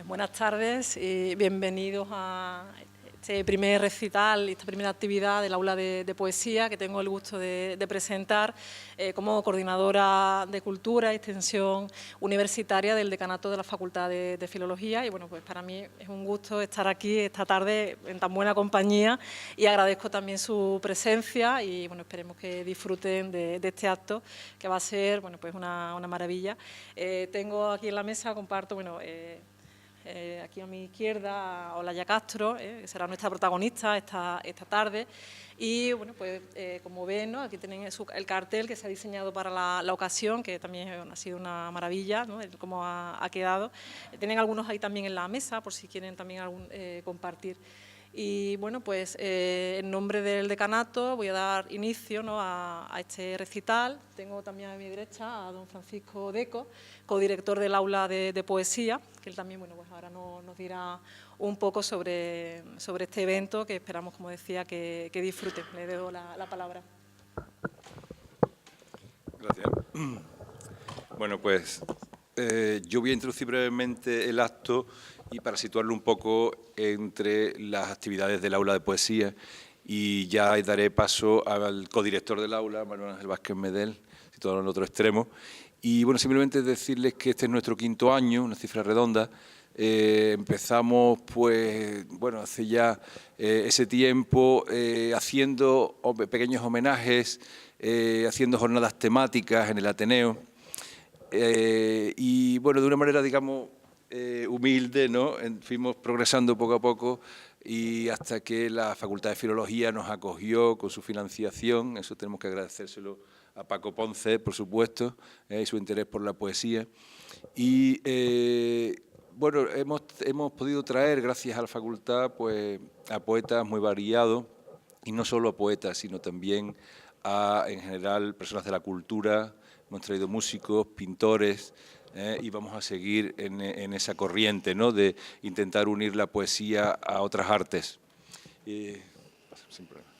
Buenas tardes y bienvenidos a este primer recital, esta primera actividad del aula de poesía que tengo el gusto de presentar como coordinadora de Cultura y Extensión Universitaria del Decanato de la Facultad de Filología. Y bueno, pues para mí es un gusto estar aquí esta tarde en tan buena compañía y agradezco también su presencia y bueno, esperemos que disfruten de este acto que va a ser bueno, pues una maravilla. Tengo aquí en la mesa, comparto, bueno, aquí a mi izquierda, Olaya Castro, que será nuestra protagonista esta tarde. Y bueno, pues como ven, ¿no? Aquí tienen el cartel que se ha diseñado para la ocasión, que también ha sido una maravilla, ¿no? Cómo ha quedado. Tienen algunos ahí también en la mesa, por si quieren también compartir. Y bueno, pues en nombre del decanato voy a dar inicio, ¿no? a este recital. Tengo también a mi derecha a don Francisco Deco, codirector del aula de poesía, que él también, bueno, pues ahora nos dirá un poco sobre este evento que esperamos, como decía, que disfruten. Le doy la palabra. Gracias. Bueno, pues yo voy a introducir brevemente el acto y para situarlo un poco entre las actividades del aula de poesía y ya daré paso al codirector del aula, Manuel Ángel Vázquez Medel, situado en el otro extremo. Y bueno, simplemente decirles que este es nuestro 5º año, una cifra redonda. Empezamos, pues, bueno, hace ya ese tiempo haciendo pequeños homenajes, haciendo jornadas temáticas en el Ateneo. Y bueno, de una manera, digamos, humilde, ¿no? Fuimos progresando poco a poco y hasta que la Facultad de Filología nos acogió con su financiación. Eso tenemos que agradecérselo a Paco Ponce, por supuesto, y su interés por la poesía. Y bueno, hemos podido traer, gracias a la facultad, pues, a poetas muy variados, y no solo a poetas, sino también a, en general, personas de la cultura. Hemos traído músicos, pintores, y vamos a seguir en esa corriente, ¿no?, de intentar unir la poesía a otras artes. Sin problema.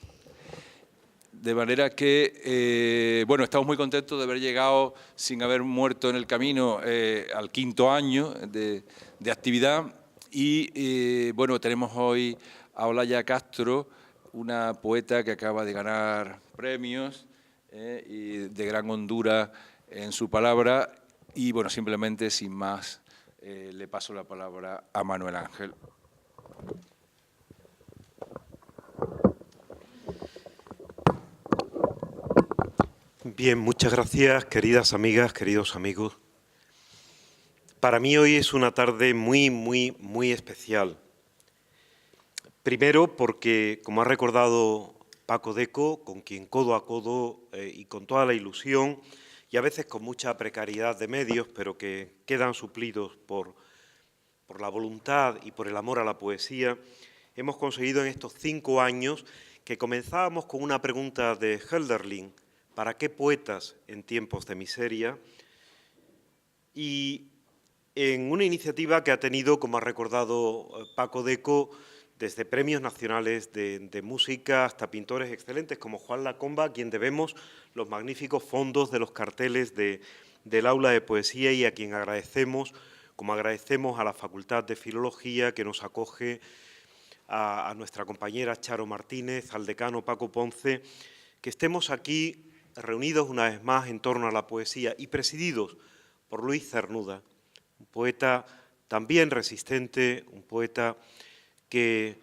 De manera que, bueno, estamos muy contentos de haber llegado sin haber muerto en el camino al 5º año de actividad. Y, bueno, tenemos hoy a Olaya Castro, una poeta que acaba de ganar premios y de gran hondura en su palabra. Y, bueno, simplemente, sin más, le paso la palabra a Manuel Ángel. Bien, muchas gracias, queridas amigas, queridos amigos. Para mí hoy es una tarde muy especial. Primero porque, como ha recordado Paco Deco, con quien codo a codo y con toda la ilusión, y a veces con mucha precariedad de medios, pero que quedan suplidos por la voluntad y por el amor a la poesía, hemos conseguido en estos 5 años que comenzábamos con una pregunta de Hölderlin: ¿para qué poetas en tiempos de miseria? Y en una iniciativa que ha tenido, como ha recordado Paco Deco, desde premios nacionales de música hasta pintores excelentes como Juan Lacomba, a quien debemos los magníficos fondos de los carteles del aula de poesía y a quien agradecemos, como agradecemos a la Facultad de Filología que nos acoge, a nuestra compañera Charo Martínez, al decano Paco Ponce, que estemos aquí reunidos una vez más en torno a la poesía y presididos por Luis Cernuda, un poeta también resistente, un poeta que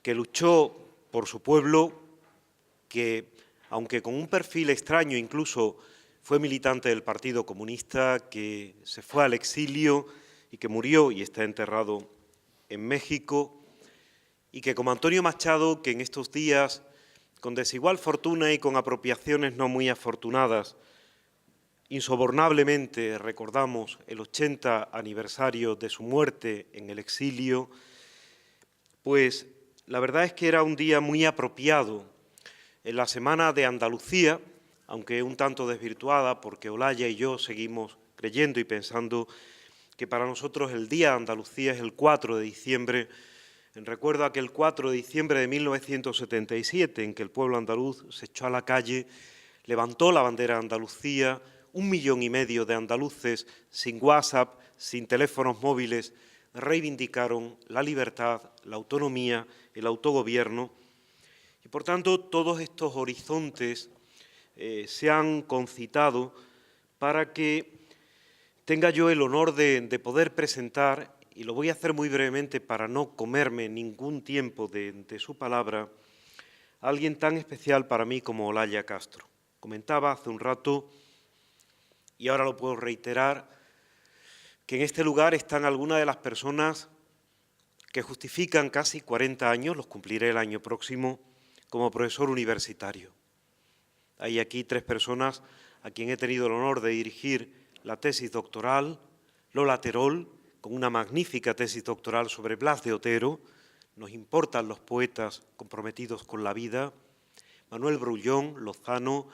luchó por su pueblo, que, aunque con un perfil extraño, incluso fue militante del Partido Comunista, que se fue al exilio y que murió y está enterrado en México, y que, como Antonio Machado, que en estos días, con desigual fortuna y con apropiaciones no muy afortunadas, insobornablemente recordamos el 80 aniversario de su muerte en el exilio, pues la verdad es que era un día muy apropiado en la Semana de Andalucía, aunque un tanto desvirtuada, porque Olaya y yo seguimos creyendo y pensando que para nosotros el Día de Andalucía es el 4 de diciembre, en recuerdo a aquel 4 de diciembre de 1977, en que el pueblo andaluz se echó a la calle, levantó la bandera de Andalucía, 1,5 millones de andaluces sin WhatsApp, sin teléfonos móviles, reivindicaron la libertad, la autonomía, el autogobierno. Y por tanto, todos estos horizontes se han concitado para que tenga yo el honor de poder presentar, y lo voy a hacer muy brevemente para no comerme ningún tiempo de su palabra, a alguien tan especial para mí como Olaya Castro. Comentaba hace un rato, y ahora lo puedo reiterar, que en este lugar están algunas de las personas que justifican casi 40 años, los cumpliré el año próximo, como profesor universitario. Hay aquí 3 personas a quien he tenido el honor de dirigir la tesis doctoral: Lola Terol, con una magnífica tesis doctoral sobre Blas de Otero, Nos importan los poetas comprometidos con la vida; Manuel Brullón Lozano,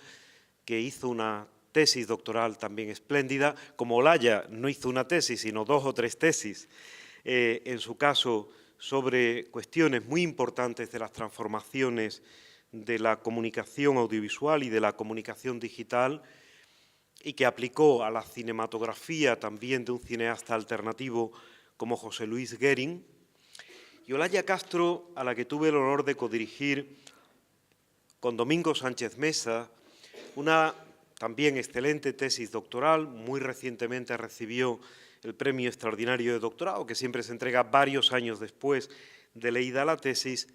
que hizo una tesis doctoral también espléndida, como Olaya no hizo una tesis, sino 2 o 3 tesis, en su caso sobre cuestiones muy importantes de las transformaciones de la comunicación audiovisual y de la comunicación digital, y que aplicó a la cinematografía también de un cineasta alternativo como José Luis Guerin; y Olaya Castro, a la que tuve el honor de codirigir con Domingo Sánchez Mesa una también excelente tesis doctoral. Muy recientemente recibió el Premio Extraordinario de Doctorado, que siempre se entrega varios años después de leída la tesis,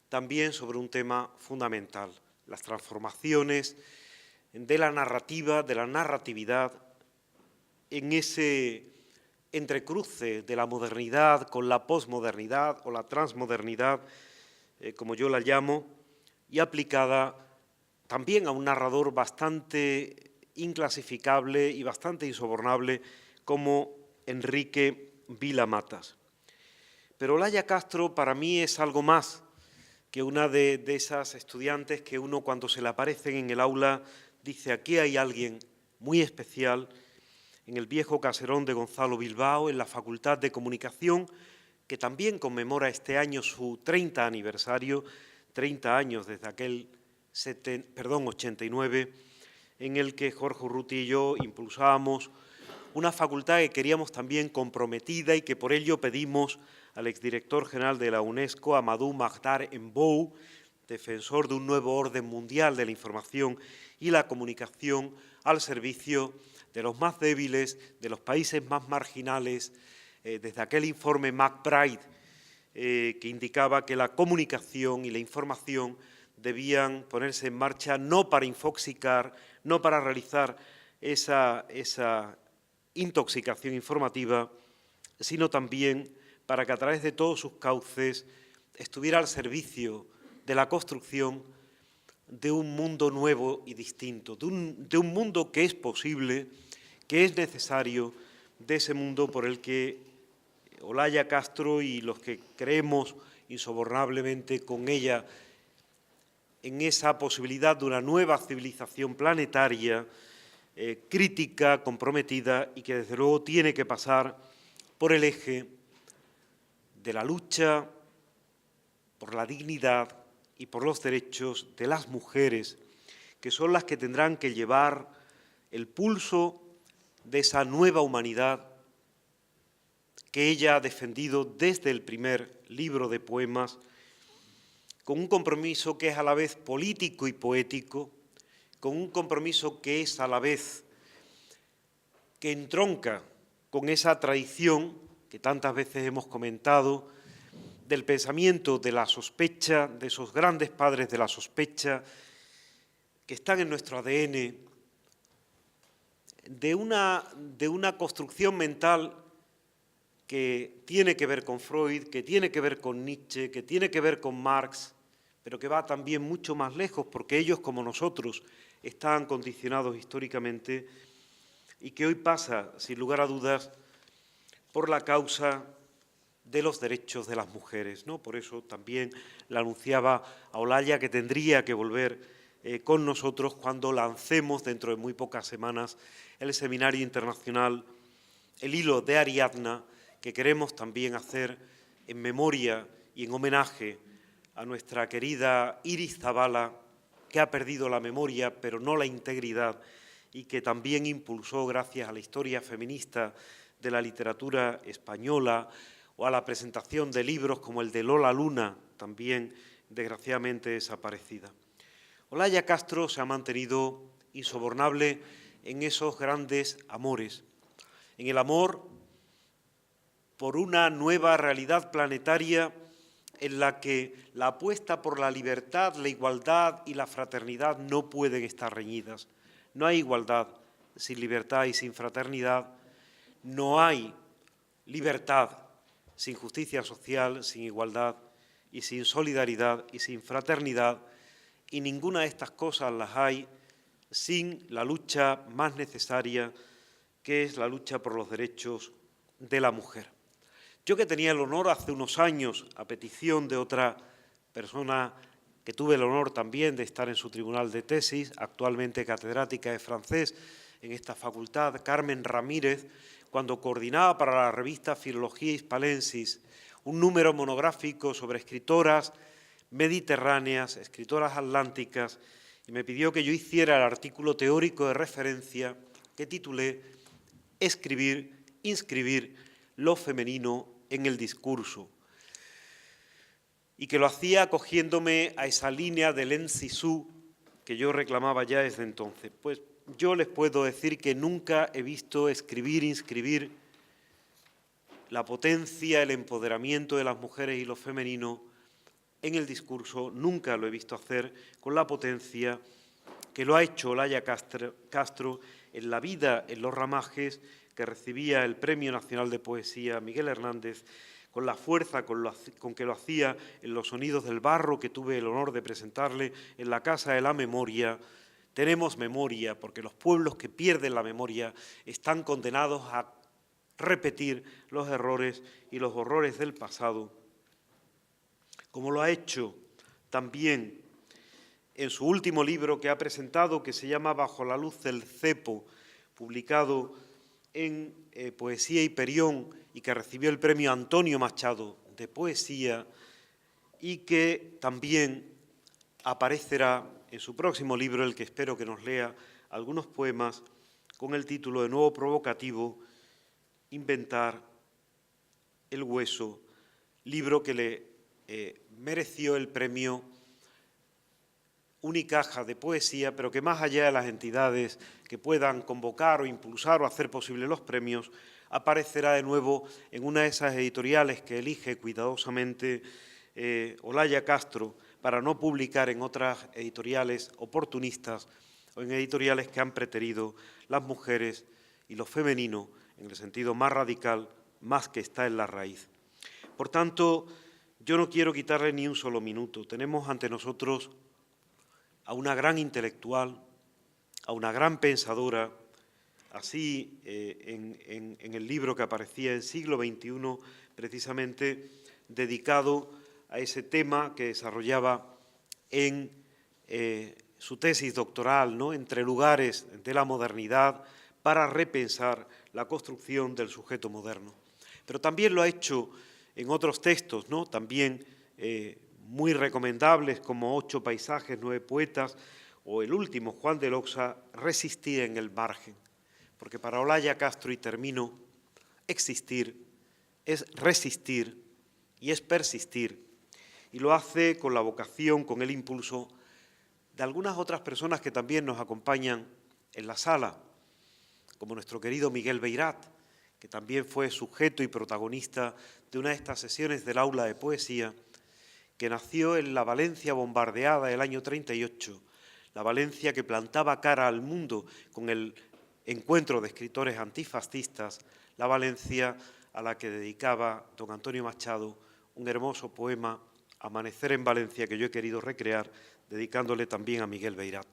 también sobre un tema fundamental: las transformaciones de la narrativa, de la narratividad, en ese entrecruce de la modernidad con la posmodernidad o la transmodernidad, como yo la llamo, y aplicada también a un narrador bastante inclasificable y bastante insobornable como Enrique Vila Matas. Pero Olaya Castro para mí es algo más que una de esas estudiantes que uno, cuando se le aparecen en el aula, dice: aquí hay alguien muy especial, en el viejo caserón de Gonzalo Bilbao, en la Facultad de Comunicación, que también conmemora este año su 30 aniversario, 30 años desde aquel 89, en el que Jorge Urruti y yo impulsábamos una facultad que queríamos también comprometida, y que por ello pedimos al exdirector general de la UNESCO, Amadou Mahtar Mbow, defensor de un nuevo orden mundial de la información y la comunicación al servicio de los más débiles, de los países más marginales, desde aquel informe McBride que indicaba que la comunicación y la información debían ponerse en marcha no para infoxicar, no para realizar esa intoxicación informativa, sino también para que a través de todos sus cauces estuviera al servicio de la construcción de un mundo nuevo y distinto, de un mundo que es posible, que es necesario, de ese mundo por el que Olaya Castro y los que creemos insobornablemente con ella en esa posibilidad de una nueva civilización planetaria, crítica, comprometida, y que desde luego tiene que pasar por el eje de la lucha por la dignidad y por los derechos de las mujeres, que son las que tendrán que llevar el pulso de esa nueva humanidad que ella ha defendido desde el primer libro de poemas, con un compromiso que es a la vez político y poético, con un compromiso que es a la vez que entronca con esa tradición que tantas veces hemos comentado, del pensamiento de la sospecha, de esos grandes padres de la sospecha que están en nuestro ADN, de una construcción mental que tiene que ver con Freud, que tiene que ver con Nietzsche, que tiene que ver con Marx, pero que va también mucho más lejos, porque ellos, como nosotros, están condicionados históricamente, y que hoy pasa, sin lugar a dudas, por la causa de los derechos de las mujeres, ¿no? Por eso también le anunciaba a Olaya que tendría que volver con nosotros cuando lancemos dentro de muy pocas semanas el Seminario Internacional El Hilo de Ariadna, que queremos también hacer en memoria y en homenaje a nuestra querida Iris Zabala, que ha perdido la memoria pero no la integridad, y que también impulsó, gracias a la historia feminista de la literatura española, o a la presentación de libros como el de Lola Luna, también desgraciadamente desaparecida. Olaya Castro se ha mantenido insobornable en esos grandes amores, en el amor por una nueva realidad planetaria en la que la apuesta por la libertad, la igualdad y la fraternidad no pueden estar reñidas. No hay igualdad sin libertad y sin fraternidad, no hay libertad sin justicia social, sin igualdad y sin solidaridad y sin fraternidad, y ninguna de estas cosas las hay sin la lucha más necesaria, que es la lucha por los derechos de la mujer. Yo, que tenía el honor hace unos años, a petición de otra persona que tuve el honor también de estar en su tribunal de tesis, actualmente catedrática de francés en esta facultad, Carmen Ramírez, cuando coordinaba para la revista Filología Hispalensis un número monográfico sobre escritoras mediterráneas, escritoras atlánticas, y me pidió que yo hiciera el artículo teórico de referencia que titulé Escribir, inscribir lo femenino en el discurso, y que lo hacía acogiéndome a esa línea del Ensisú que yo reclamaba ya desde entonces. Pues yo les puedo decir que nunca he visto escribir, inscribir la potencia, el empoderamiento de las mujeres y lo femenino en el discurso, nunca lo he visto hacer con la potencia que lo ha hecho Olaya Castro en La vida en los ramajes, que recibía el Premio Nacional de Poesía Miguel Hernández, con la fuerza con que lo hacía en Los sonidos del barro, que tuve el honor de presentarle en la Casa de la Memoria. Tenemos memoria, porque los pueblos que pierden la memoria están condenados a repetir los errores y los horrores del pasado, como lo ha hecho también en su último libro que ha presentado, que se llama Bajo la luz del cepo, publicado en Poesía Hiperión y que recibió el premio Antonio Machado de Poesía, y que también aparecerá en su próximo libro, el que espero que nos lea algunos poemas, con el título de nuevo provocativo, Inventar el hueso, libro que le mereció el premio Unicaja de Poesía, pero que más allá de las entidades que puedan convocar o impulsar o hacer posible los premios, aparecerá de nuevo en una de esas editoriales que elige cuidadosamente Olaya Castro para no publicar en otras editoriales oportunistas o en editoriales que han preterido las mujeres y lo femenino en el sentido más radical, más que está en la raíz. Por tanto, yo no quiero quitarle ni un solo minuto. Tenemos ante nosotros a una gran intelectual, a una gran pensadora, así en el libro que aparecía en Siglo XXI, precisamente dedicado a ese tema que desarrollaba en su tesis doctoral, ¿no?, Entre lugares de la modernidad, para repensar la construcción del sujeto moderno. Pero también lo ha hecho en otros textos, ¿no?, también muy recomendables, como 8 paisajes, 9 poetas, o el último, Juan de Loxa, Resistir en el margen. Porque para Olaya Castro, y termino, existir es resistir y es persistir. Y lo hace con la vocación, con el impulso de algunas otras personas que también nos acompañan en la sala, como nuestro querido Miguel Beirat, que también fue sujeto y protagonista de una de estas sesiones del aula de poesía, que nació en la Valencia bombardeada del año 38, la Valencia que plantaba cara al mundo con el encuentro de escritores antifascistas, la Valencia a la que dedicaba don Antonio Machado un hermoso poema, Amanecer en Valencia, que yo he querido recrear, dedicándole también a Miguel Beirat.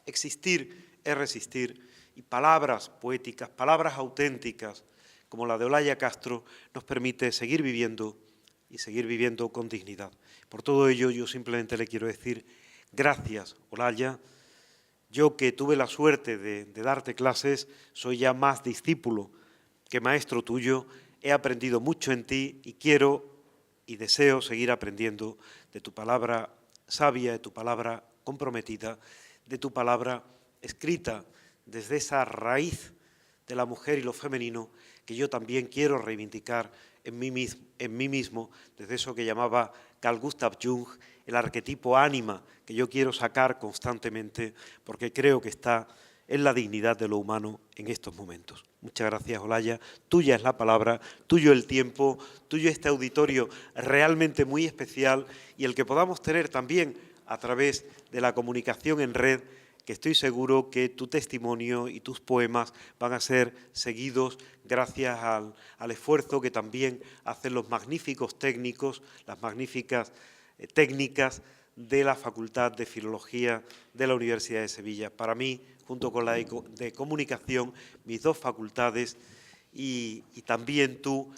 Existir es resistir, y palabras poéticas, palabras auténticas, como la de Olaya Castro, nos permite seguir viviendo y seguir viviendo con dignidad. Por todo ello, yo simplemente le quiero decir gracias, Olaya. Yo, que tuve la suerte de darte clases, soy ya más discípulo que maestro tuyo, he aprendido mucho en ti y quiero y deseo seguir aprendiendo de tu palabra sabia, de tu palabra comprometida, de tu palabra escrita desde esa raíz de la mujer y lo femenino que yo también quiero reivindicar en mí mismo, desde eso que llamaba Carl Gustav Jung, el arquetipo ánima que yo quiero sacar constantemente, porque creo que está en la dignidad de lo humano en estos momentos. Muchas gracias, Olaya. Tuya es la palabra, tuyo el tiempo, tuyo este auditorio realmente muy especial y el que podamos tener también a través de la comunicación en red, que estoy seguro que tu testimonio y tus poemas van a ser seguidos gracias al esfuerzo que también hacen los magníficos técnicos, las magníficas técnicas de la Facultad de Filología de la Universidad de Sevilla. Para mí, junto con la de Comunicación, mis dos facultades y también tú,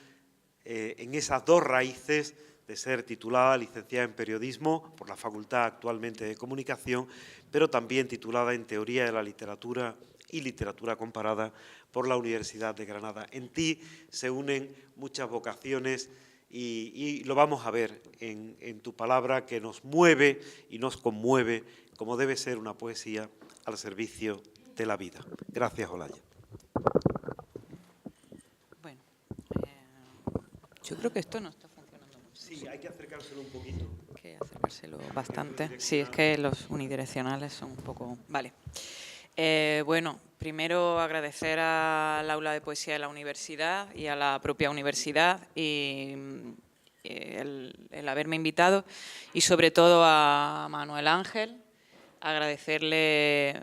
en esas dos raíces de ser titulada licenciada en Periodismo por la Facultad actualmente de Comunicación, pero también titulada en Teoría de la Literatura y Literatura Comparada por la Universidad de Granada. En ti se unen muchas vocaciones y lo vamos a ver en tu palabra, que nos mueve y nos conmueve, como debe ser una poesía al servicio de la vida. Gracias, Olaya. Bueno, yo creo que esto no está funcionando mucho. Sí, hay que acercárselo un poquito. Hay que acercárselo bastante. Sí, es que los unidireccionales son un poco... Vale. Bueno, primero agradecer al aula de poesía de la universidad y a la propia universidad y el haberme invitado, y sobre todo a Manuel Ángel, agradecerle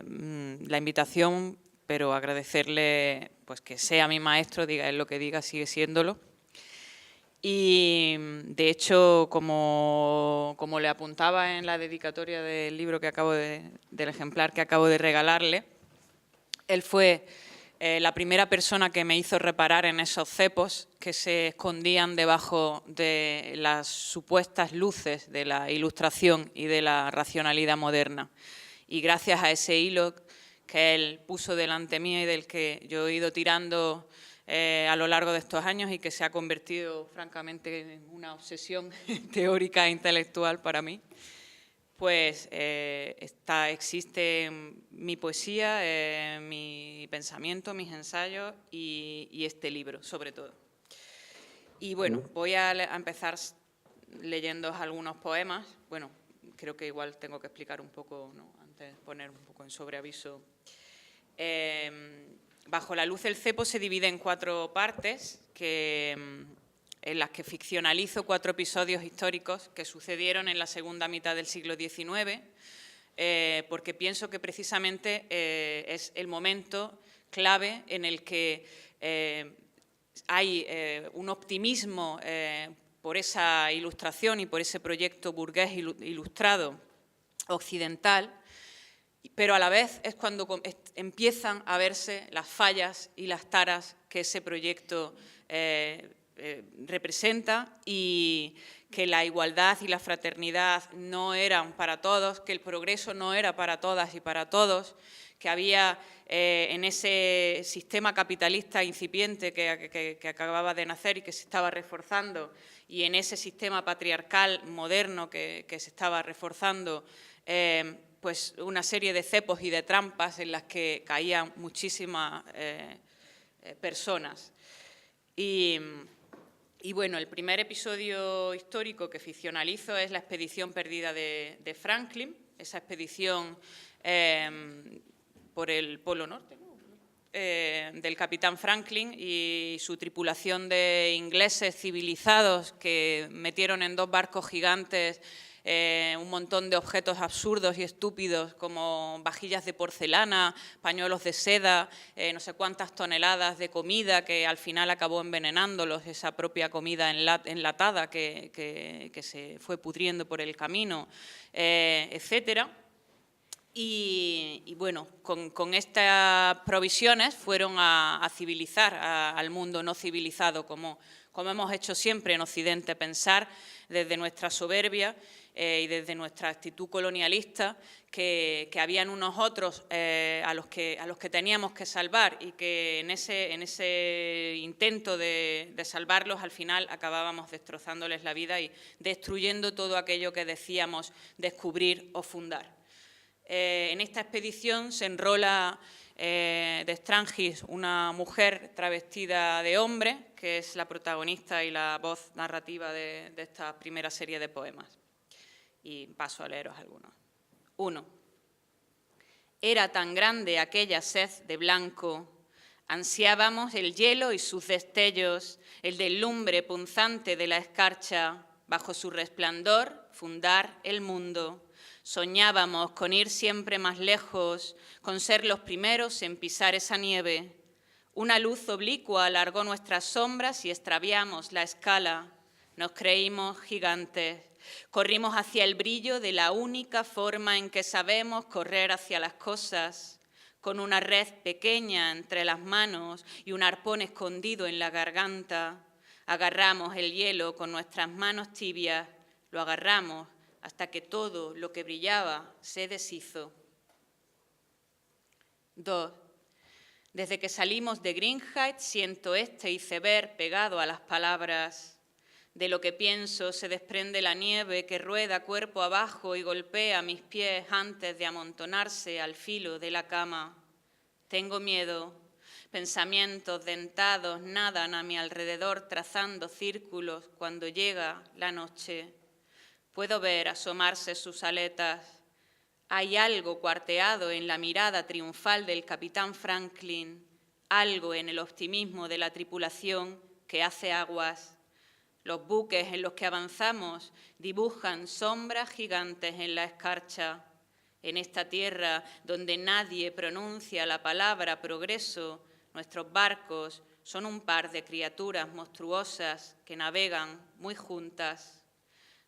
la invitación, pero agradecerle pues que sea mi maestro, diga él lo que diga, sigue siéndolo. Y de hecho, como le apuntaba en la dedicatoria del libro que del ejemplar que acabo de regalarle, él fue la primera persona que me hizo reparar en esos cepos que se escondían debajo de las supuestas luces de la Ilustración y de la racionalidad moderna. Y gracias a ese hilo que él puso delante mío y del que yo he ido tirando a lo largo de estos años y que se ha convertido, francamente, en una obsesión teórica e intelectual para mí, pues existe mi poesía, mi pensamiento, mis ensayos y este libro, sobre todo. Y bueno, voy a empezar leyendo algunos poemas. Bueno, creo que igual tengo que explicar un poco, ¿no? Antes de poner un poco en sobreaviso. Bajo la luz del cepo se divide en 4 partes en las que ficcionalizo 4 episodios históricos que sucedieron en la segunda mitad del siglo XIX, porque pienso que precisamente es el momento clave en el que hay un optimismo por esa ilustración y por ese proyecto burgués ilustrado occidental, pero a la vez es cuando empiezan a verse las fallas y las taras que ese proyecto representa, y que la igualdad y la fraternidad no eran para todos, que el progreso no era para todas y para todos, que había en ese sistema capitalista incipiente que acababa de nacer y que se estaba reforzando, y en ese sistema patriarcal moderno que se estaba reforzando, pues una serie de cepos y de trampas en las que caían muchísimas personas. Y bueno, el primer episodio histórico que ficcionalizo es la expedición perdida de Franklin, esa expedición por el Polo Norte, ¿no? Del capitán Franklin y su tripulación de ingleses civilizados que metieron en 2 barcos gigantes un montón de objetos absurdos y estúpidos como vajillas de porcelana, pañuelos de seda, no sé cuántas toneladas de comida que al final acabó envenenándolos, esa propia comida enlatada que se fue pudriendo por el camino, etcétera. Y bueno, con estas provisiones fueron a civilizar al mundo no civilizado, como hemos hecho siempre en Occidente, pensar desde nuestra soberbia y desde nuestra actitud colonialista que habían unos otros a los que teníamos que salvar, y que en ese intento de salvarlos al final acabábamos destrozándoles la vida y destruyendo todo aquello que decíamos descubrir o fundar. En esta expedición se enrola de Strangis, una mujer travestida de hombre, que es la protagonista y la voz narrativa de esta primera serie de poemas. Y paso a leeros algunos. 1. Era tan grande aquella sed de blanco, ansiábamos el hielo y sus destellos, el deslumbre punzante de la escarcha, bajo su resplandor fundar el mundo. Soñábamos con ir siempre más lejos, con ser los primeros en pisar esa nieve. Una luz oblicua alargó nuestras sombras y extraviamos la escala. Nos creímos gigantes. Corrimos hacia el brillo de la única forma en que sabemos correr hacia las cosas. Con una red pequeña entre las manos y un arpón escondido en la garganta, agarramos el hielo con nuestras manos tibias, lo agarramos hasta que todo lo que brillaba se deshizo. 2. Desde que salimos de Greenhithe siento este iceberg pegado a las palabras. De lo que pienso se desprende la nieve que rueda cuerpo abajo y golpea mis pies antes de amontonarse al filo de la cama. Tengo miedo. Pensamientos dentados nadan a mi alrededor trazando círculos cuando llega la noche. Puedo ver asomarse sus aletas. Hay algo cuarteado en la mirada triunfal del capitán Franklin, algo en el optimismo de la tripulación que hace aguas. Los buques en los que avanzamos dibujan sombras gigantes en la escarcha. En esta tierra donde nadie pronuncia la palabra progreso, nuestros barcos son un par de criaturas monstruosas que navegan muy juntas.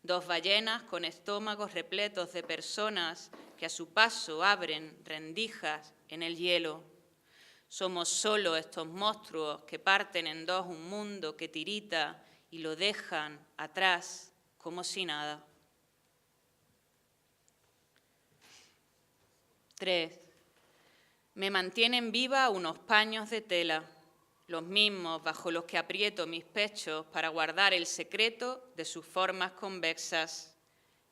2 ballenas con estómagos repletos de personas que a su paso abren rendijas en el hielo. Somos solo estos monstruos que parten en dos un mundo que tirita y lo dejan atrás como si nada. 3. Me mantienen viva unos paños de tela, los mismos bajo los que aprieto mis pechos para guardar el secreto de sus formas convexas.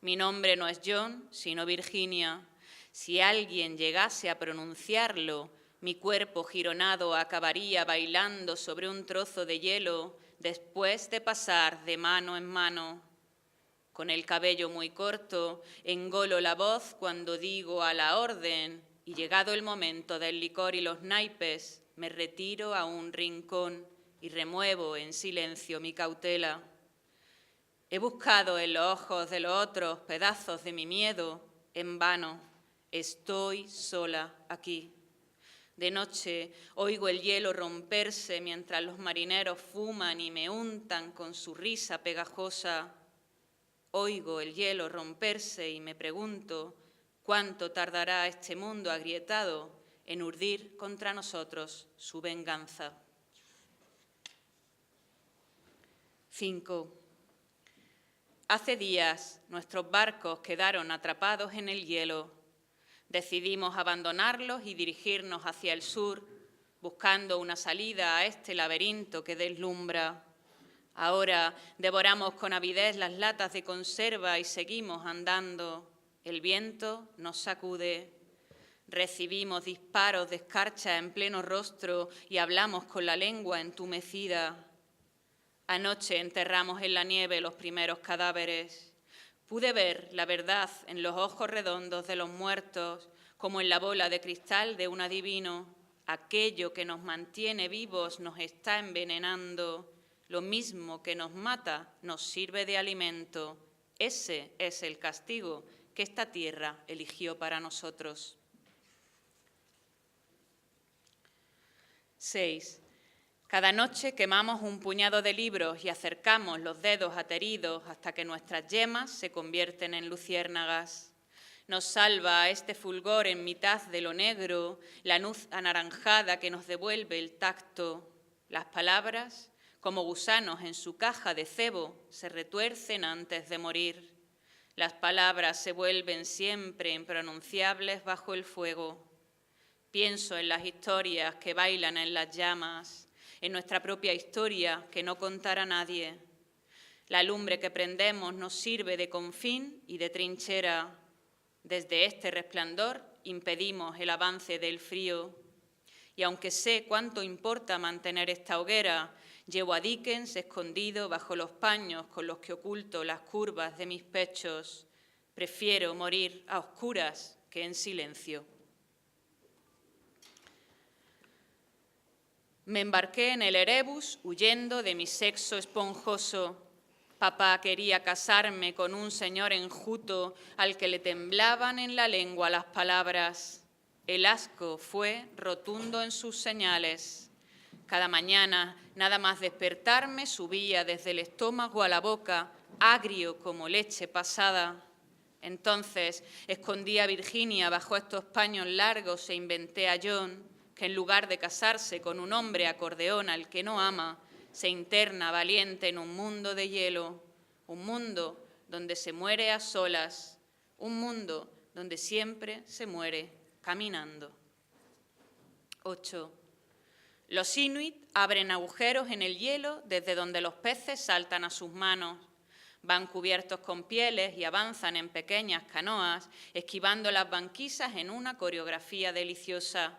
Mi nombre no es John, sino Virginia. Si alguien llegase a pronunciarlo, mi cuerpo gironado acabaría bailando sobre un trozo de hielo después de pasar de mano en mano. Con el cabello muy corto, engolo la voz cuando digo a la orden y llegado el momento del licor y los naipes, me retiro a un rincón y remuevo en silencio mi cautela. He buscado en los ojos de los otros pedazos de mi miedo, en vano. Estoy sola aquí. De noche oigo el hielo romperse mientras los marineros fuman y me untan con su risa pegajosa. Oigo el hielo romperse y me pregunto cuánto tardará este mundo agrietado en urdir contra nosotros su venganza. 5. Hace días nuestros barcos quedaron atrapados en el hielo. Decidimos abandonarlos y dirigirnos hacia el sur, buscando una salida a este laberinto que deslumbra. Ahora devoramos con avidez las latas de conserva y seguimos andando. El viento nos sacude. Recibimos disparos de escarcha en pleno rostro y hablamos con la lengua entumecida. Anoche enterramos en la nieve los primeros cadáveres. Pude ver la verdad en los ojos redondos de los muertos, como en la bola de cristal de un adivino. Aquello que nos mantiene vivos nos está envenenando. Lo mismo que nos mata nos sirve de alimento. Ese es el castigo que esta tierra eligió para nosotros. 6. Cada noche quemamos un puñado de libros y acercamos los dedos ateridos hasta que nuestras yemas se convierten en luciérnagas. Nos salva este fulgor en mitad de lo negro, la luz anaranjada que nos devuelve el tacto. Las palabras, como gusanos en su caja de cebo, se retuercen antes de morir. Las palabras se vuelven siempre impronunciables bajo el fuego. Pienso en las historias que bailan en las llamas, en nuestra propia historia que no contará nadie. La lumbre que prendemos nos sirve de confín y de trinchera. Desde este resplandor impedimos el avance del frío. Y aunque sé cuánto importa mantener esta hoguera, llevo a Dickens escondido bajo los paños con los que oculto las curvas de mis pechos. Prefiero morir a oscuras que en silencio. Me embarqué en el Erebus huyendo de mi sexo esponjoso. Papá quería casarme con un señor enjuto al que le temblaban en la lengua las palabras. El asco fue rotundo en sus señales. Cada mañana, nada más despertarme, subía desde el estómago a la boca, agrio como leche pasada. Entonces escondí a Virginia bajo estos paños largos e inventé a John, que en lugar de casarse con un hombre acordeón al que no ama, se interna valiente en un mundo de hielo, un mundo donde se muere a solas, un mundo donde siempre se muere caminando. 8. Los inuit abren agujeros en el hielo desde donde los peces saltan a sus manos. Van cubiertos con pieles y avanzan en pequeñas canoas, esquivando las banquisas en una coreografía deliciosa.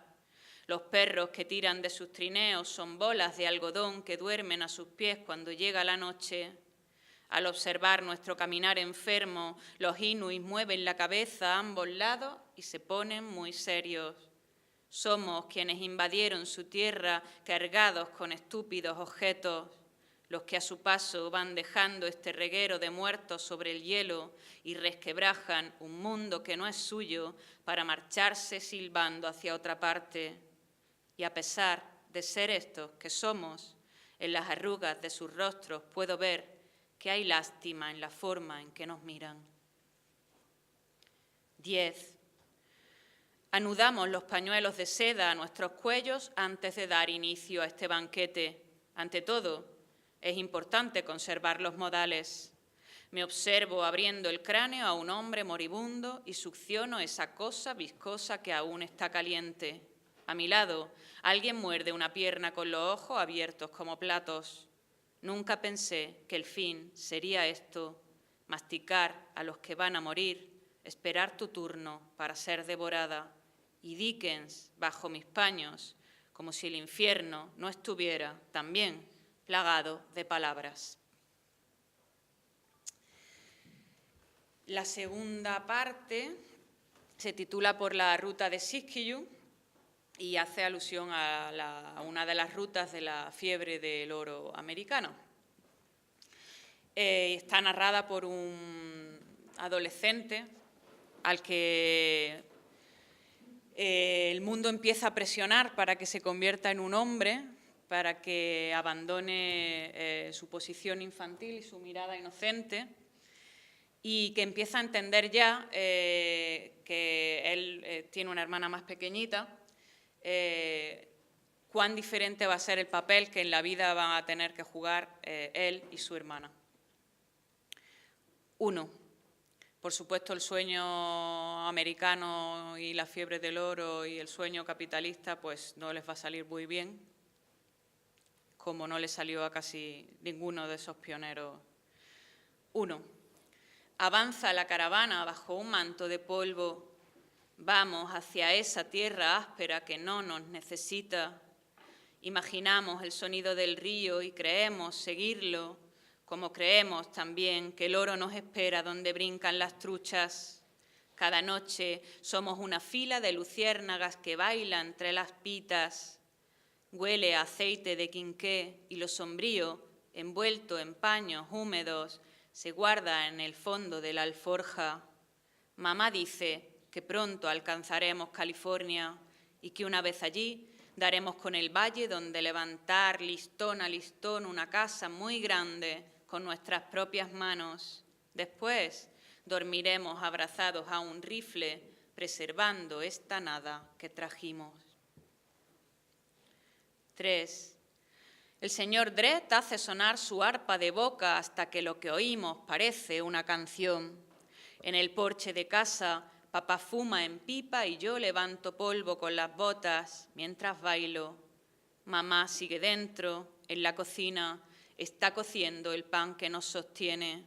Los perros que tiran de sus trineos son bolas de algodón que duermen a sus pies cuando llega la noche. Al observar nuestro caminar enfermo, los inuit mueven la cabeza a ambos lados y se ponen muy serios. Somos quienes invadieron su tierra cargados con estúpidos objetos, los que a su paso van dejando este reguero de muertos sobre el hielo y resquebrajan un mundo que no es suyo para marcharse silbando hacia otra parte. Y a pesar de ser estos que somos, en las arrugas de sus rostros puedo ver que hay lástima en la forma en que nos miran. 10. Anudamos los pañuelos de seda a nuestros cuellos antes de dar inicio a este banquete. Ante todo, es importante conservar los modales. Me observo abriendo el cráneo a un hombre moribundo y succiono esa cosa viscosa que aún está caliente. A mi lado, alguien muerde una pierna con los ojos abiertos como platos. Nunca pensé que el fin sería esto, masticar a los que van a morir, esperar tu turno para ser devorada. Y Dickens, bajo mis paños, como si el infierno no estuviera también plagado de palabras. La segunda parte se titula Por la ruta de Siskiyou y hace alusión a una de las rutas de la fiebre del oro americano. Está narrada por un adolescente al que el mundo empieza a presionar para que se convierta en un hombre, para que abandone su posición infantil y su mirada inocente, y que empieza a entender ya que él tiene una hermana más pequeñita, cuán diferente va a ser el papel que en la vida van a tener que jugar él y su hermana. 1. Por supuesto, el sueño americano y la fiebre del oro y el sueño capitalista pues no les va a salir muy bien, como no le salió a casi ninguno de esos pioneros. 1. Avanza la caravana bajo un manto de polvo. Vamos hacia esa tierra áspera que no nos necesita. Imaginamos el sonido del río y creemos seguirlo, como creemos también que el oro nos espera donde brincan las truchas. Cada noche somos una fila de luciérnagas que bailan entre las pitas. Huele a aceite de quinqué y lo sombrío, envuelto en paños húmedos, se guarda en el fondo de la alforja. Mamá dice que pronto alcanzaremos California y que una vez allí daremos con el valle donde levantar listón a listón una casa muy grande con nuestras propias manos. Después dormiremos abrazados a un rifle, preservando esta nada que trajimos. 3. El señor Dredd hace sonar su arpa de boca hasta que lo que oímos parece una canción. En el porche de casa, papá fuma en pipa y yo levanto polvo con las botas mientras bailo. Mamá sigue dentro, en la cocina, está cociendo el pan que nos sostiene.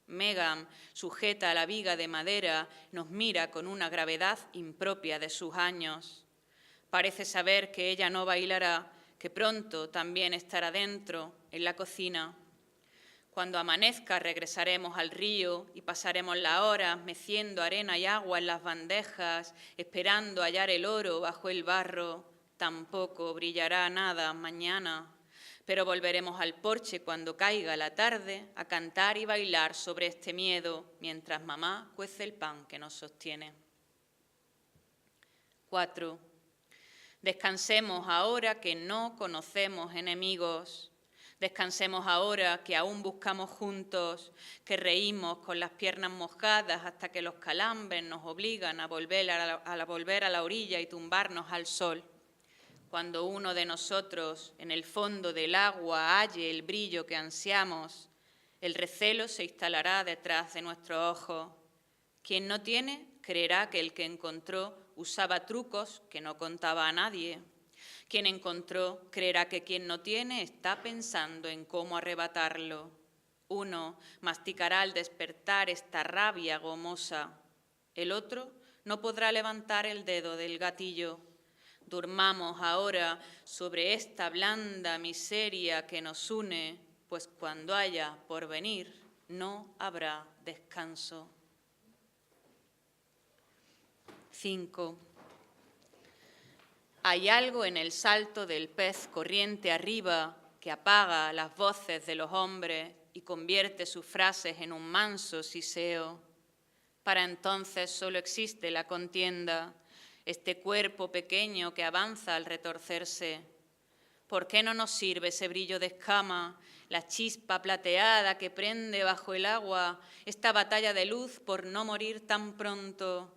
Megan, sujeta a la viga de madera, nos mira con una gravedad impropia de sus años. Parece saber que ella no bailará, que pronto también estará dentro, en la cocina. Cuando amanezca regresaremos al río y pasaremos las horas meciendo arena y agua en las bandejas, esperando hallar el oro bajo el barro. Tampoco brillará nada mañana, pero volveremos al porche cuando caiga la tarde a cantar y bailar sobre este miedo, mientras mamá cuece el pan que nos sostiene. 4. Descansemos ahora que no conocemos enemigos. Descansemos ahora que aún buscamos juntos, que reímos con las piernas mojadas hasta que los calambres nos obligan a volver a la orilla y tumbarnos al sol. Cuando uno de nosotros, en el fondo del agua, halle el brillo que ansiamos, el recelo se instalará detrás de nuestros ojos. Quien no tiene, creerá que el que encontró usaba trucos que no contaba a nadie. Quien encontró creerá que quien no tiene está pensando en cómo arrebatarlo. Uno masticará al despertar esta rabia gomosa. El otro no podrá levantar el dedo del gatillo. Durmamos ahora sobre esta blanda miseria que nos une, pues cuando haya porvenir no habrá descanso. 5. Hay algo en el salto del pez corriente arriba que apaga las voces de los hombres y convierte sus frases en un manso siseo. Para entonces solo existe la contienda, este cuerpo pequeño que avanza al retorcerse. ¿Por qué no nos sirve ese brillo de escama, la chispa plateada que prende bajo el agua, esta batalla de luz por no morir tan pronto?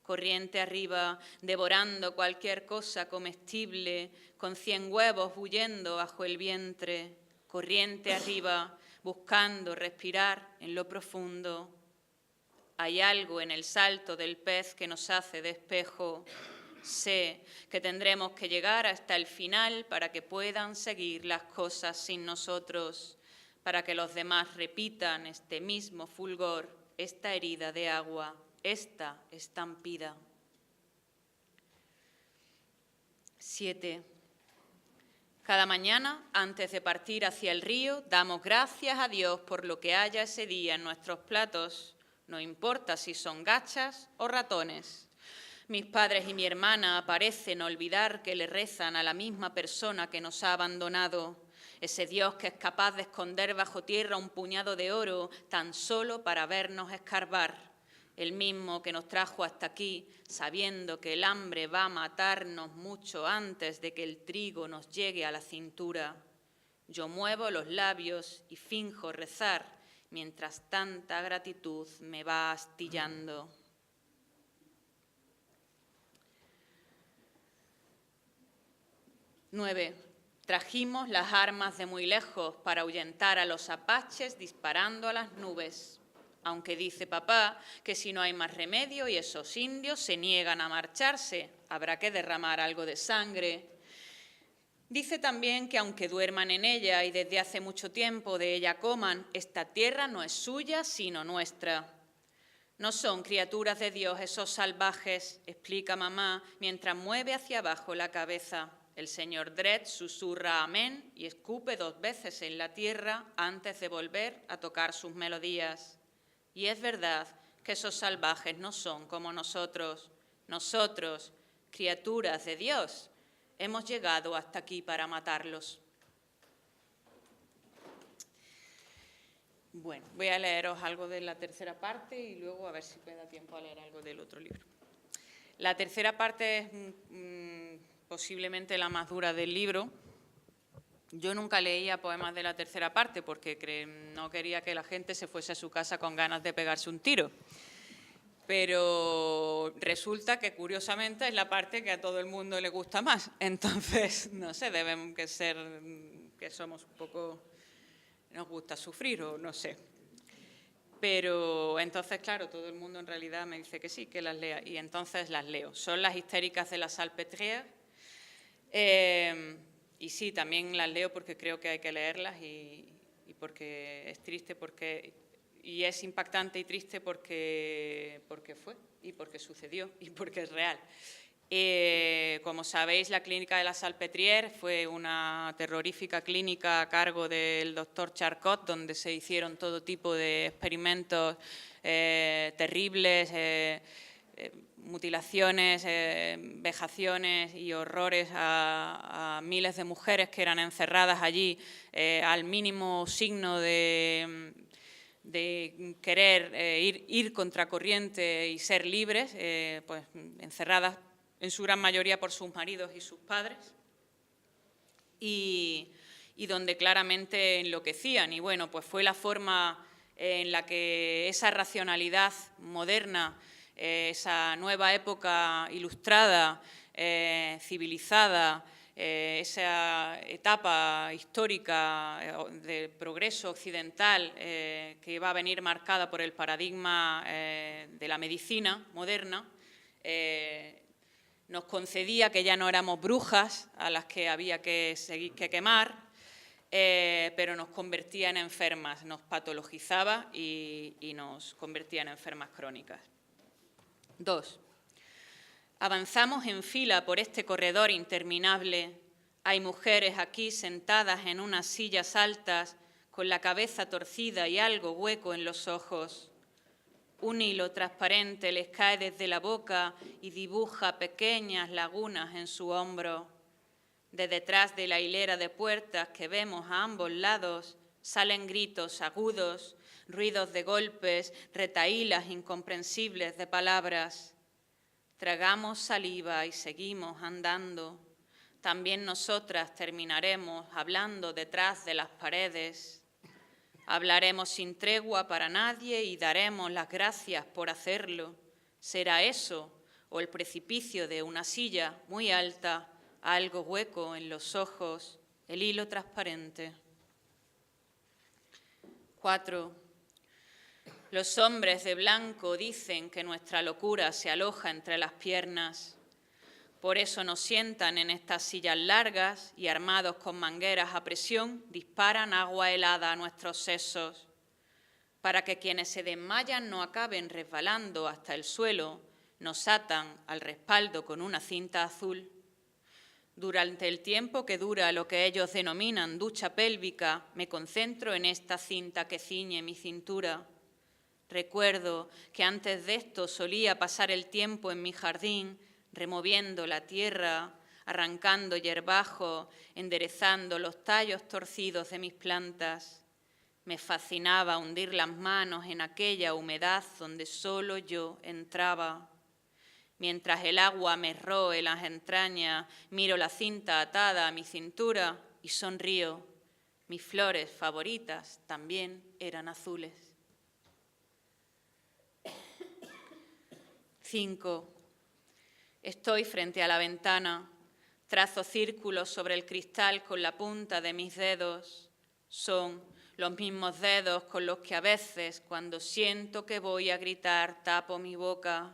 Corriente arriba, devorando cualquier cosa comestible, con 100 huevos huyendo bajo el vientre. Corriente arriba, buscando respirar en lo profundo. Hay algo en el salto del pez que nos hace de espejo. Sé que tendremos que llegar hasta el final para que puedan seguir las cosas sin nosotros, para que los demás repitan este mismo fulgor, esta herida de agua, esta estampida. 7. Cada mañana, antes de partir hacia el río, damos gracias a Dios por lo que haya ese día en nuestros platos. No importa si son gachas o ratones. Mis padres y mi hermana parecen olvidar que le rezan a la misma persona que nos ha abandonado. Ese Dios que es capaz de esconder bajo tierra un puñado de oro tan solo para vernos escarbar. El mismo que nos trajo hasta aquí, sabiendo que el hambre va a matarnos mucho antes de que el trigo nos llegue a la cintura. Yo muevo los labios y finjo rezar, mientras tanta gratitud me va astillando. 9. Trajimos las armas de muy lejos para ahuyentar a los apaches disparando a las nubes. Aunque dice papá que si no hay más remedio y esos indios se niegan a marcharse, habrá que derramar algo de sangre. Dice también que aunque duerman en ella y desde hace mucho tiempo de ella coman, esta tierra no es suya sino nuestra. No son criaturas de Dios esos salvajes, explica mamá mientras mueve hacia abajo la cabeza. El señor Dredd susurra amén y escupe 2 veces en la tierra antes de volver a tocar sus melodías. Y es verdad que esos salvajes no son como nosotros. Nosotros, criaturas de Dios, hemos llegado hasta aquí para matarlos. Bueno, voy a leeros algo de la tercera parte y luego a ver si me da tiempo a leer algo del otro libro. La tercera parte es posiblemente la más dura del libro. Yo nunca leía poemas de la tercera parte porque no quería que la gente se fuese a su casa con ganas de pegarse un tiro. Pero resulta que, curiosamente, es la parte que a todo el mundo le gusta más. Entonces, no sé, deben que ser que somos un poco... nos gusta sufrir o no sé. Pero entonces, claro, todo el mundo en realidad me dice que sí, que las lea. Y entonces las leo. Son las histéricas de la Salpêtrière. Y sí, también las leo porque creo que hay que leerlas y porque es triste, y es impactante y triste porque fue, y porque sucedió, y porque es real. Como sabéis, la clínica de la Salpêtrière fue una terrorífica clínica a cargo del doctor Charcot, donde se hicieron todo tipo de experimentos terribles, mutilaciones, vejaciones y horrores a miles de mujeres que eran encerradas allí al mínimo signo de querer ir contracorriente y ser libres, pues encerradas en su gran mayoría por sus maridos y sus padres, y donde claramente enloquecían. Y bueno, pues fue la forma en la que esa racionalidad moderna, esa nueva época ilustrada, civilizada, esa etapa histórica de progreso occidental que iba a venir marcada por el paradigma de la medicina moderna, nos concedía que ya no éramos brujas a las que había que quemar, pero nos convertía en enfermas, nos patologizaba y nos convertía en enfermas crónicas. 2. Avanzamos en fila por este corredor interminable. Hay mujeres aquí sentadas en unas sillas altas, con la cabeza torcida y algo hueco en los ojos. Un hilo transparente les cae desde la boca y dibuja pequeñas lagunas en su hombro. De detrás de la hilera de puertas que vemos a ambos lados salen gritos agudos, ruidos de golpes, retahílas incomprensibles de palabras. Tragamos saliva y seguimos andando. También nosotras terminaremos hablando detrás de las paredes. Hablaremos sin tregua para nadie y daremos las gracias por hacerlo. ¿Será eso o el precipicio de una silla muy alta, algo hueco en los ojos, el hilo transparente? 4. Los hombres de blanco dicen que nuestra locura se aloja entre las piernas. Por eso nos sientan en estas sillas largas y, armados con mangueras a presión, disparan agua helada a nuestros sesos. Para que quienes se desmayan no acaben resbalando hasta el suelo, nos atan al respaldo con una cinta azul. Durante el tiempo que dura lo que ellos denominan ducha pélvica, me concentro en esta cinta que ciñe mi cintura. Recuerdo que antes de esto solía pasar el tiempo en mi jardín, removiendo la tierra, arrancando hierbajo, enderezando los tallos torcidos de mis plantas. Me fascinaba hundir las manos en aquella humedad donde solo yo entraba. Mientras el agua me roe las entrañas, miro la cinta atada a mi cintura y sonrío. Mis flores favoritas también eran azules. 5. Estoy frente a la ventana, trazo círculos sobre el cristal con la punta de mis dedos. Son los mismos dedos con los que a veces, cuando siento que voy a gritar, tapo mi boca.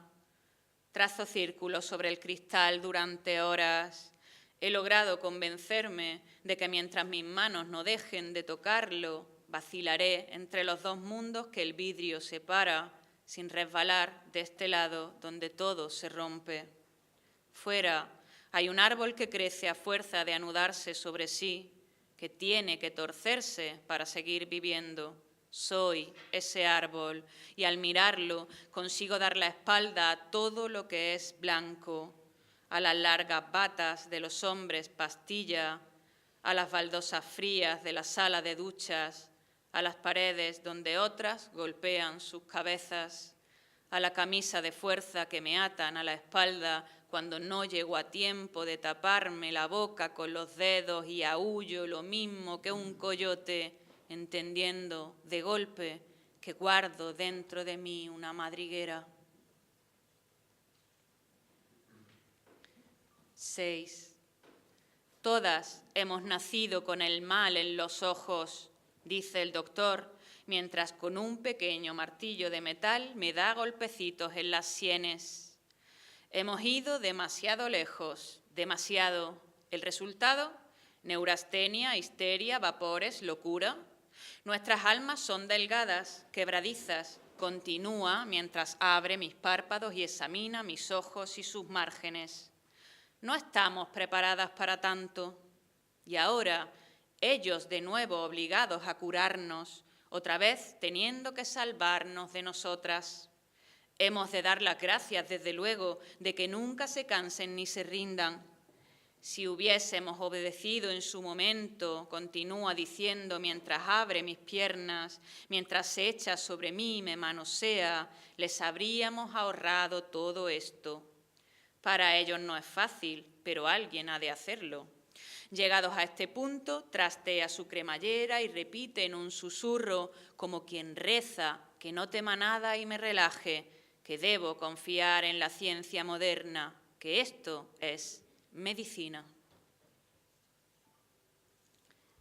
Trazo círculos sobre el cristal durante horas. He logrado convencerme de que mientras mis manos no dejen de tocarlo, vacilaré entre los dos mundos que el vidrio separa, sin resbalar de este lado donde todo se rompe. Fuera hay un árbol que crece a fuerza de anudarse sobre sí, que tiene que torcerse para seguir viviendo. Soy ese árbol y al mirarlo consigo dar la espalda a todo lo que es blanco, a las largas batas de los hombres pastilla, a las baldosas frías de la sala de duchas, a las paredes donde otras golpean sus cabezas, a la camisa de fuerza que me atan a la espalda cuando no llego a tiempo de taparme la boca con los dedos y aúllo lo mismo que un coyote, entendiendo de golpe que guardo dentro de mí una madriguera. 6. Todas hemos nacido con el mal en los ojos, dice el doctor, mientras con un pequeño martillo de metal me da golpecitos en las sienes. Hemos ido demasiado lejos, demasiado. ¿El resultado? Neurastenia, histeria, vapores, locura. Nuestras almas son delgadas, quebradizas. Continúa mientras abre mis párpados y examina mis ojos y sus márgenes. No estamos preparadas para tanto. Y ahora, ellos de nuevo obligados a curarnos, otra vez teniendo que salvarnos de nosotras. Hemos de dar las gracias, desde luego, de que nunca se cansen ni se rindan. Si hubiésemos obedecido en su momento, continúa diciendo mientras abre mis piernas, mientras se echa sobre mí y me manosea, les habríamos ahorrado todo esto. Para ellos no es fácil, pero alguien ha de hacerlo. Llegados a este punto, trastea su cremallera y repite en un susurro, como quien reza, que no tema nada y me relaje, que debo confiar en la ciencia moderna, que esto es medicina.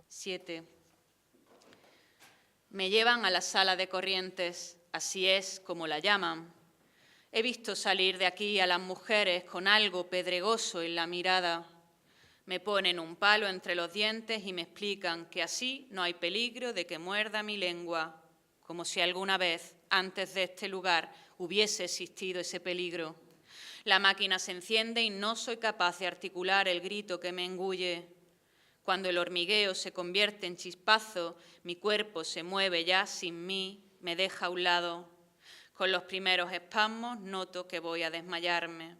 7. Me llevan a la sala de corrientes, así es como la llaman. He visto salir de aquí a las mujeres con algo pedregoso en la mirada. Me ponen un palo entre los dientes y me explican que así no hay peligro de que muerda mi lengua, como si alguna vez, antes de este lugar, hubiese existido ese peligro. La máquina se enciende y no soy capaz de articular el grito que me engulle. Cuando el hormigueo se convierte en chispazo, mi cuerpo se mueve ya sin mí, me deja a un lado. Con los primeros espasmos noto que voy a desmayarme.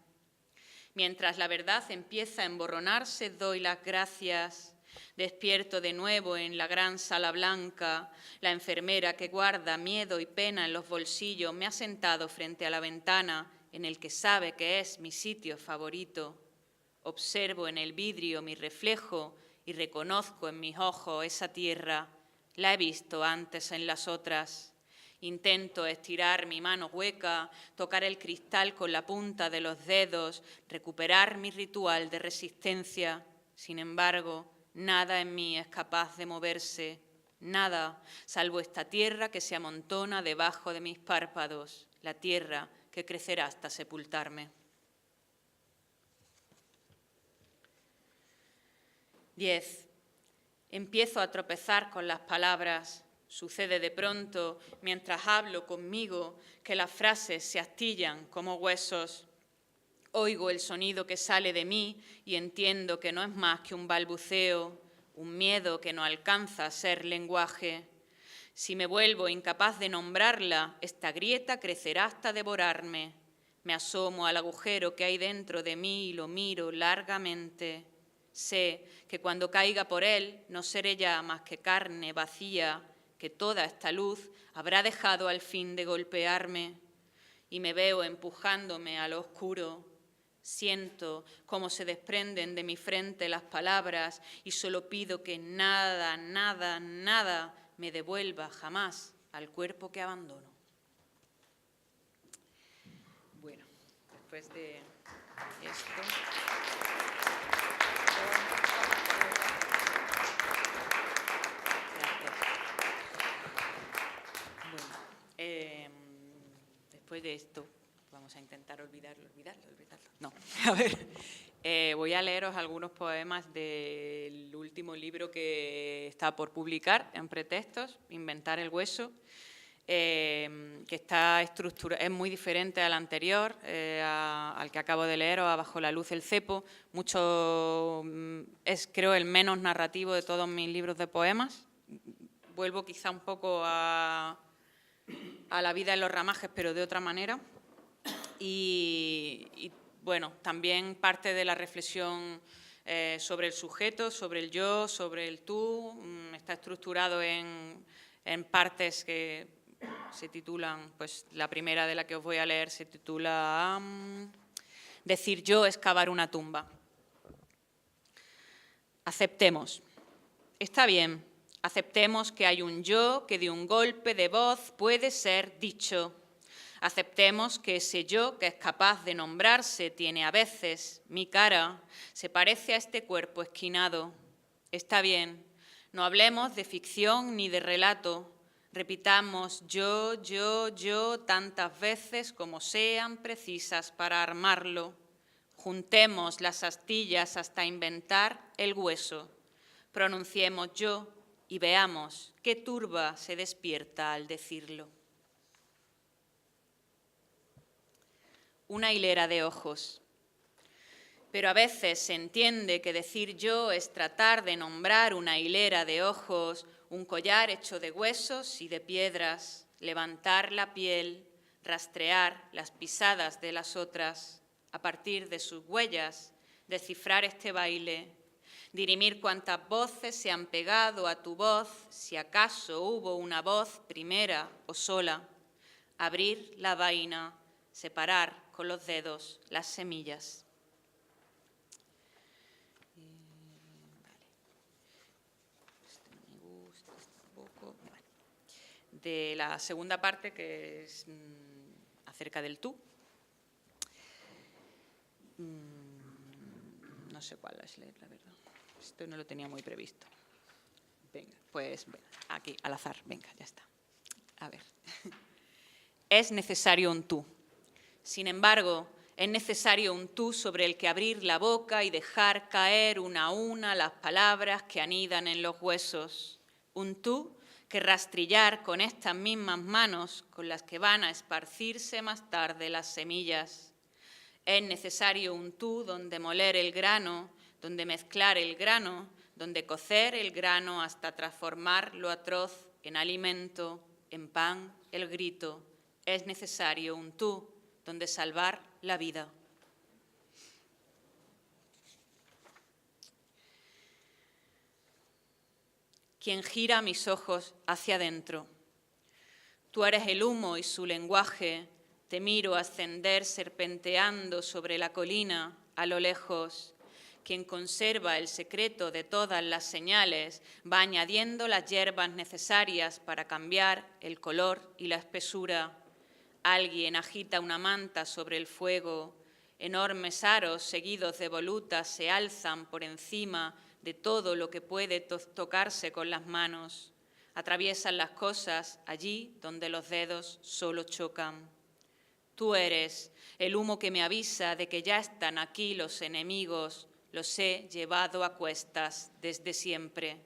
Mientras la verdad empieza a emborronarse, doy las gracias. Despierto de nuevo en la gran sala blanca. La enfermera que guarda miedo y pena en los bolsillos me ha sentado frente a la ventana en el que sabe que es mi sitio favorito. Observo en el vidrio mi reflejo y reconozco en mis ojos esa tierra. La he visto antes en las otras. Intento estirar mi mano hueca, tocar el cristal con la punta de los dedos, recuperar mi ritual de resistencia. Sin embargo, nada en mí es capaz de moverse, nada, salvo esta tierra que se amontona debajo de mis párpados, la tierra que crecerá hasta sepultarme. 10. Empiezo a tropezar con las palabras. Sucede de pronto, mientras hablo conmigo, que las frases se astillan como huesos. Oigo el sonido que sale de mí y entiendo que no es más que un balbuceo, un miedo que no alcanza a ser lenguaje. Si me vuelvo incapaz de nombrarla, esta grieta crecerá hasta devorarme. Me asomo al agujero que hay dentro de mí y lo miro largamente. Sé que cuando caiga por él no seré ya más que carne vacía, que toda esta luz habrá dejado al fin de golpearme. Y me veo empujándome a lo oscuro. Siento cómo se desprenden de mi frente las palabras y solo pido que nada, nada, nada me devuelva jamás al cuerpo que abandono. Bueno, después de esto... Después de esto, vamos a intentar olvidarlo. No, a ver, voy a leeros algunos poemas del último libro que está por publicar en Pretextos, Inventar el hueso, que está estructurado, es muy diferente al anterior, al que acabo de leer, o a Bajo la luz del cepo. Es, creo, el menos narrativo de todos mis libros de poemas. Vuelvo quizá un poco a la vida en los ramajes, pero de otra manera. Y bueno, también parte de la reflexión sobre el sujeto, sobre el yo, sobre el tú. Está estructurado en partes que se titulan, pues la primera de la que os voy a leer se titula Decir yo es cavar una tumba. Aceptemos. Está bien. Aceptemos que hay un yo que de un golpe de voz puede ser dicho. Aceptemos que ese yo que es capaz de nombrarse tiene a veces mi cara, se parece a este cuerpo esquinado. Está bien, no hablemos de ficción ni de relato. Repitamos yo tantas veces como sean precisas para armarlo. Juntemos las astillas hasta inventar el hueso. Pronunciemos yo y veamos qué turba se despierta al decirlo. Una hilera de ojos. pero a veces se entiende que decir yo es tratar de nombrar una hilera de ojos, un collar hecho de huesos y de piedras, levantar la piel, rastrear las pisadas de las otras, a partir de sus huellas, descifrar este baile, dirimir cuántas voces se han pegado a tu voz, si acaso hubo una voz primera o sola, abrir la vaina, separar con los dedos las semillas. De la segunda parte, que es acerca del tú. No sé cuál es leer, la verdad. Esto no lo tenía muy previsto. Venga, pues aquí, al azar. Venga, ya está. A ver. Es necesario un tú. Sin embargo, es necesario un tú sobre el que abrir la boca y dejar caer una a una las palabras que anidan en los huesos. Un tú que rastrillar con estas mismas manos con las que van a esparcirse más tarde las semillas. Es necesario un tú donde moler el grano, donde mezclar el grano, donde cocer el grano hasta transformar lo atroz en alimento, en pan, el grito. Es necesario un tú donde salvar la vida. Quien gira mis ojos hacia adentro. Tú eres el humo y su lenguaje, te miro ascender serpenteando sobre la colina a lo lejos. Quien conserva el secreto de todas las señales va añadiendo las hierbas necesarias para cambiar el color y la espesura. Alguien agita una manta sobre el fuego, enormes aros seguidos de volutas se alzan por encima de todo lo que puede tocarse con las manos. Atraviesan las cosas allí donde los dedos solo chocan. Tú eres el humo que me avisa de que ya están aquí los enemigos, los he llevado a cuestas desde siempre.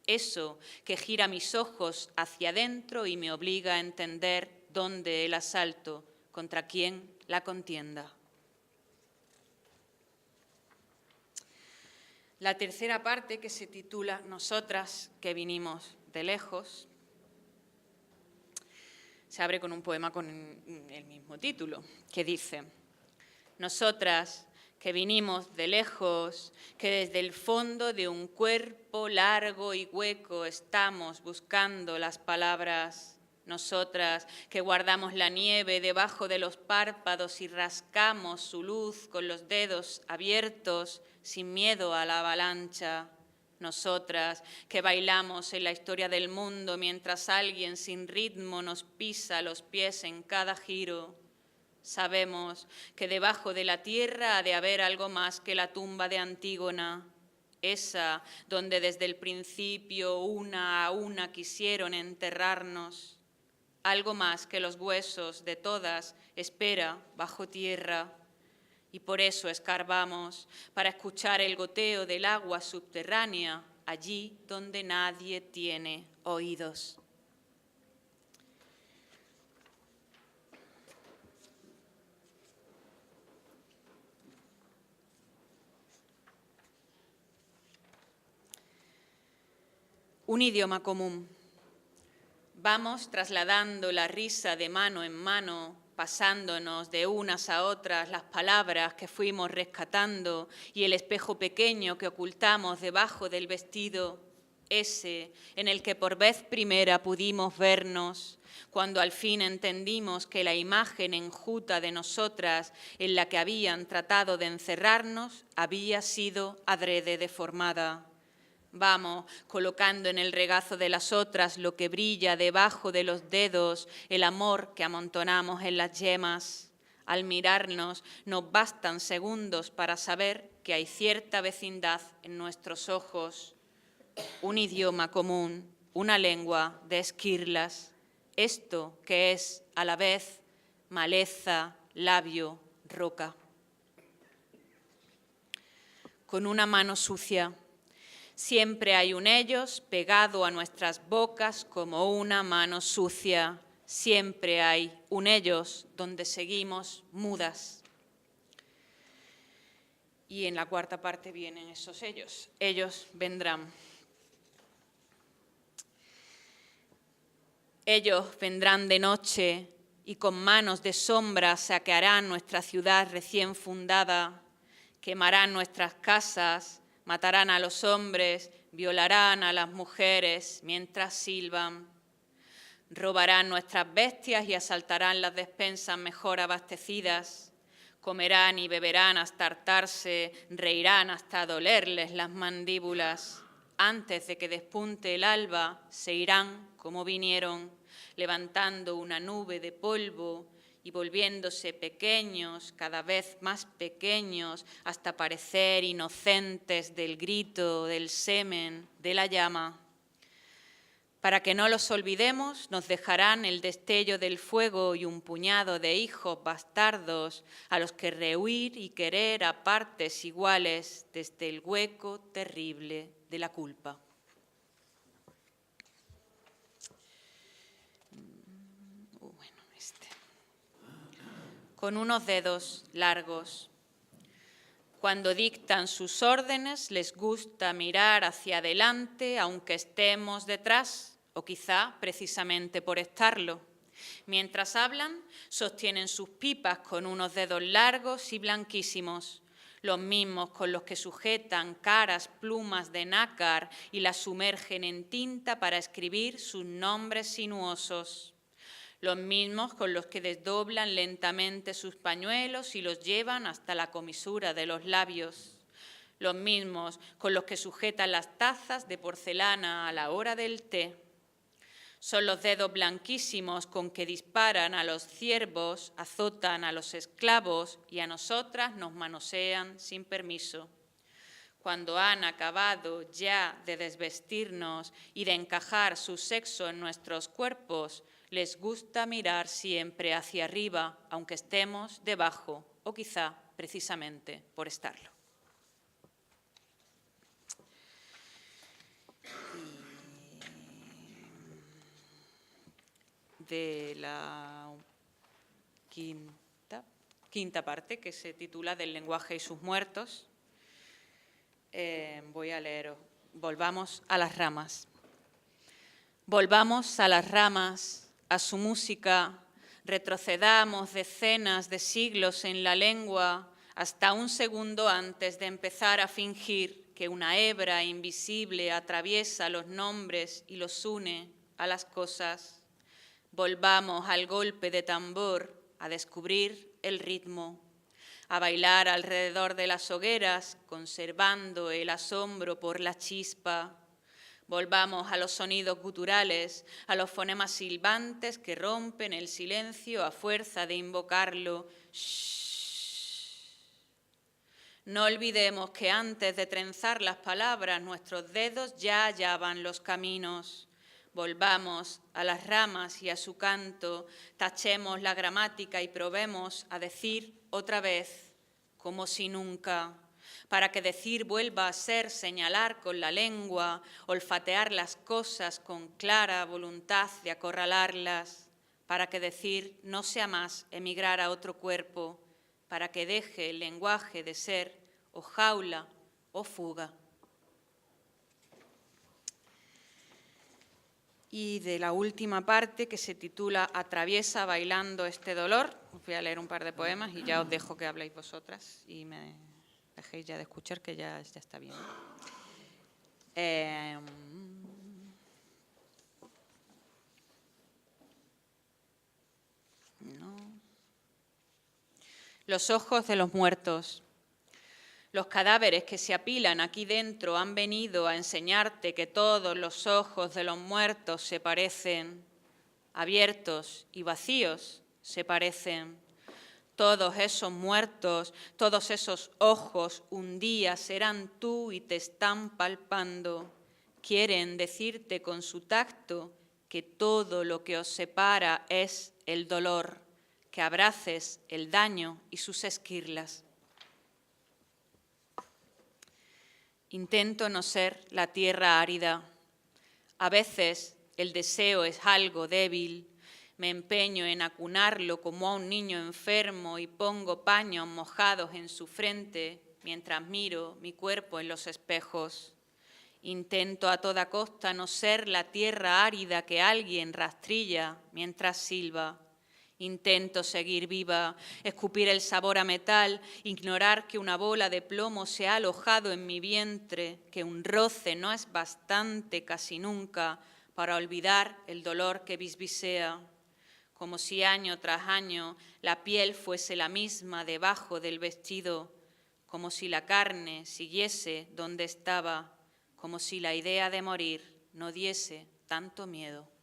Eso que gira mis ojos hacia adentro y me obliga a entender dónde el asalto, contra quién la contienda. La tercera parte, que se titula Nosotras que vinimos de lejos, se abre con un poema con el mismo título, que dice: Nosotras que vinimos de lejos, que desde el fondo de un cuerpo largo y hueco estamos buscando las palabras. Nosotras que guardamos la nieve debajo de los párpados y rascamos su luz con los dedos abiertos sin miedo a la avalancha. Nosotras que bailamos en la historia del mundo mientras alguien sin ritmo nos pisa los pies en cada giro. Sabemos que debajo de la tierra ha de haber algo más que la tumba de Antígona, esa donde desde el principio una a una quisieron enterrarnos. Algo más que los huesos de todas espera bajo tierra. Y por eso escarbamos, para escuchar el goteo del agua subterránea, allí donde nadie tiene oídos. Un idioma común. Vamos trasladando la risa de mano en mano, pasándonos de unas a otras las palabras que fuimos rescatando y el espejo pequeño que ocultamos debajo del vestido, ese en el que por vez primera pudimos vernos, cuando al fin entendimos que la imagen enjuta de nosotras en la que habían tratado de encerrarnos había sido adrede deformada. Vamos colocando en el regazo de las otras lo que brilla debajo de los dedos, el amor que amontonamos en las yemas. Al mirarnos nos bastan segundos para saber que hay cierta vecindad en nuestros ojos. Un idioma común, una lengua de esquirlas. Esto que es a la vez maleza, labio, roca. Con una mano sucia. Siempre hay un ellos pegado a nuestras bocas como una mano sucia. Siempre hay un ellos donde seguimos mudas. Y en la cuarta parte vienen esos ellos. Ellos vendrán. Ellos vendrán de noche y con manos de sombra saquearán nuestra ciudad recién fundada, quemarán nuestras casas, matarán a los hombres, violarán a las mujeres mientras silban. Robarán nuestras bestias y asaltarán las despensas mejor abastecidas. Comerán y beberán hasta hartarse, reirán hasta dolerles las mandíbulas. Antes de que despunte el alba, se irán como vinieron, levantando una nube de polvo y volviéndose pequeños, cada vez más pequeños, hasta parecer inocentes del grito, del semen, de la llama. Para que no los olvidemos, nos dejarán el destello del fuego y un puñado de hijos bastardos a los que rehuir y querer a partes iguales desde el hueco terrible de la culpa. Con unos dedos largos. Cuando dictan sus órdenes, les gusta mirar hacia adelante, aunque estemos detrás, o quizá precisamente por estarlo. Mientras hablan, sostienen sus pipas con unos dedos largos y blanquísimos, los mismos con los que sujetan caras plumas de nácar y las sumergen en tinta para escribir sus nombres sinuosos. Los mismos con los que desdoblan lentamente sus pañuelos y los llevan hasta la comisura de los labios. Los mismos con los que sujetan las tazas de porcelana a la hora del té. Son los dedos blanquísimos con que disparan a los ciervos, azotan a los esclavos y a nosotras nos manosean sin permiso. Cuando han acabado ya de desvestirnos y de encajar su sexo en nuestros cuerpos, les gusta mirar siempre hacia arriba, aunque estemos debajo, o quizá precisamente por estarlo. De la quinta parte, que se titula Del lenguaje y sus muertos, voy a leer. Volvamos a las ramas. Volvamos a las ramas, a su música, retrocedamos decenas de siglos en la lengua hasta un segundo antes de empezar a fingir que una hebra invisible atraviesa los nombres y los une a las cosas. Volvamos al golpe de tambor, a descubrir el ritmo, a bailar alrededor de las hogueras, conservando el asombro por la chispa. Volvamos a los sonidos guturales, a los fonemas silbantes que rompen el silencio a fuerza de invocarlo. Shh. No olvidemos que antes de trenzar las palabras, nuestros dedos ya hallaban los caminos. Volvamos a las ramas y a su canto, tachemos la gramática y probemos a decir otra vez, como si nunca. Para que decir vuelva a ser señalar con la lengua, olfatear las cosas con clara voluntad de acorralarlas, para que decir no sea más emigrar a otro cuerpo, para que deje el lenguaje de ser o jaula o fuga. Y de la última parte, que se titula Atraviesa bailando este dolor, os voy a leer un par de poemas y ya os dejo que habléis vosotras y me dejéis ya de escuchar, que ya está bien. Los ojos de los muertos. Los cadáveres que se apilan aquí dentro han venido a enseñarte que todos los ojos de los muertos se parecen, abiertos y vacíos se parecen. Todos esos muertos, todos esos ojos un día serán tú y te están palpando. Quieren decirte con su tacto que todo lo que os separa es el dolor, que abraces el daño y sus esquirlas. Intento no ser la tierra árida. A veces el deseo es algo débil. Me empeño en acunarlo como a un niño enfermo y pongo paños mojados en su frente mientras miro mi cuerpo en los espejos. Intento a toda costa no ser la tierra árida que alguien rastrilla mientras silba. Intento seguir viva, escupir el sabor a metal, ignorar que una bola de plomo se ha alojado en mi vientre, que un roce no es bastante casi nunca para olvidar el dolor que bisbisea. Como si año tras año la piel fuese la misma debajo del vestido, como si la carne siguiese donde estaba, como si la idea de morir no diese tanto miedo.